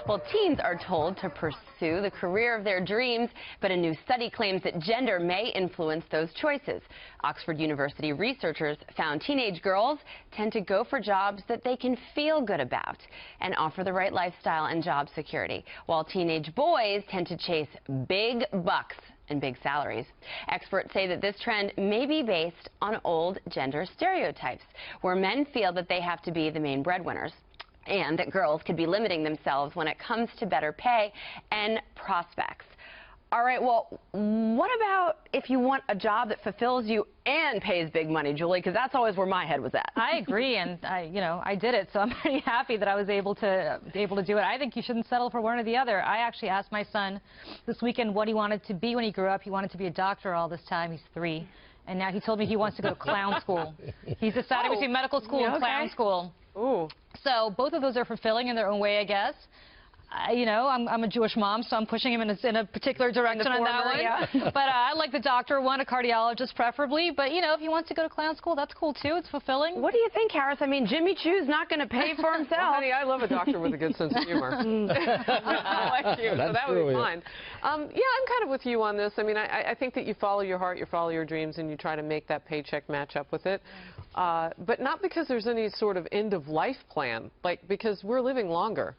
Well, teens are told to pursue the career of their dreams, but a new study claims that gender may influence those choices. Oxford University researchers found teenage girls tend to go for jobs that they can feel good about and offer the right lifestyle and job security, while teenage boys tend to chase big bucks and big salaries. Experts say that this trend may be based on old gender stereotypes, where men feel that they have to be the main breadwinners, and that girls could be limiting themselves when it comes to better pay and prospects. All right, well, what about if you want a job that fulfills you and pays big money, Julie? Because that's always where my head was at. I agree, and I did it, so I'm pretty happy that I was able to do it. I think you shouldn't settle for one or the other. I actually asked my son this weekend what he wanted to be when he grew up. He wanted to be a doctor all this time. He's 3, and now he told me he wants to go to clown school. He's decided between medical school and clown school. Ooh. So both of those are fulfilling in their own way, I guess. I'm a Jewish mom, so I'm pushing him in a particular direction on that one. Yeah. But I like the doctor one, a cardiologist preferably. But, if he wants to go to clown school, that's cool, too. It's fulfilling. What do you think, Harris? I mean, Jimmy Choo's not going to pay for himself. Well, honey, I love a doctor with a good sense of humor. I like you, so that would be fine. Yeah, I'm kind of with you on this. I mean, I think that you follow your heart, you follow your dreams, and you try to make that paycheck match up with it. But not because there's any sort of end-of-life plan, because we're living longer.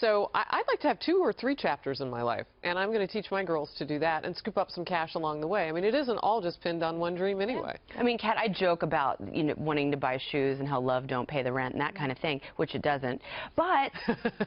So I'd like to have 2 or 3 chapters in my life, and I'm going to teach my girls to do that and scoop up some cash along the way. I mean, it isn't all just pinned on one dream anyway. I mean, Kat, I joke about wanting to buy shoes and how love don't pay the rent and that kind of thing, which it doesn't. But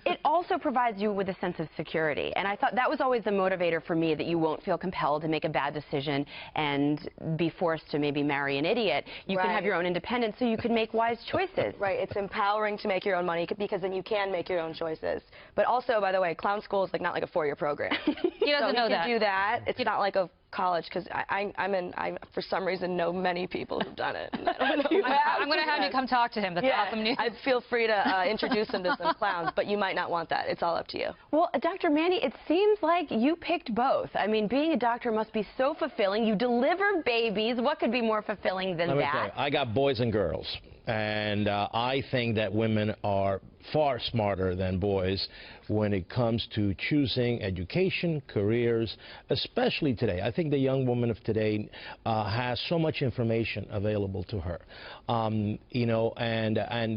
it also provides you with a sense of security, and I thought that was always the motivator for me, that you won't feel compelled to make a bad decision and be forced to maybe marry an idiot. You can have your own independence, so you can make wise choices. Right. It's empowering to make your own money, because then you can make your own choices. But also, by the way, clown school is not like a 4-year program. He doesn't know that. You can do that. It's not like a college, because I for some reason know many people who've done it. I'm going to have you come talk to him. That's awesome news. I feel free to introduce him to some clowns, but you might not want that. It's all up to you. Well, Dr. Manny, it seems like you picked both. I mean, being a doctor must be so fulfilling. You deliver babies. What could be more fulfilling than that? I got boys and girls, and I think that women are far smarter than boys when it comes to choosing education, careers, especially today. I think the young woman of today has so much information available to her, and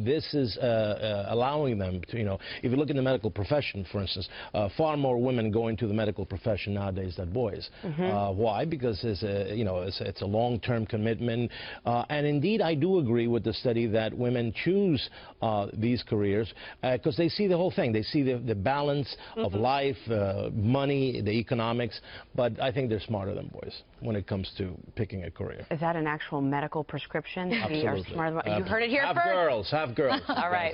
this is allowing them to, if you look in the medical profession, for instance, far more women go into the medical profession nowadays than boys. Why? Because it's a long-term commitment, and indeed I do agree with the study that women choose these careers because they see the whole thing. They see the balance of life, money, the economics, but I think they're smarter than boys when it comes to picking a career. Is that an actual medical prescription? Absolutely. We are smarter than, you heard it here first. Have girls. All right.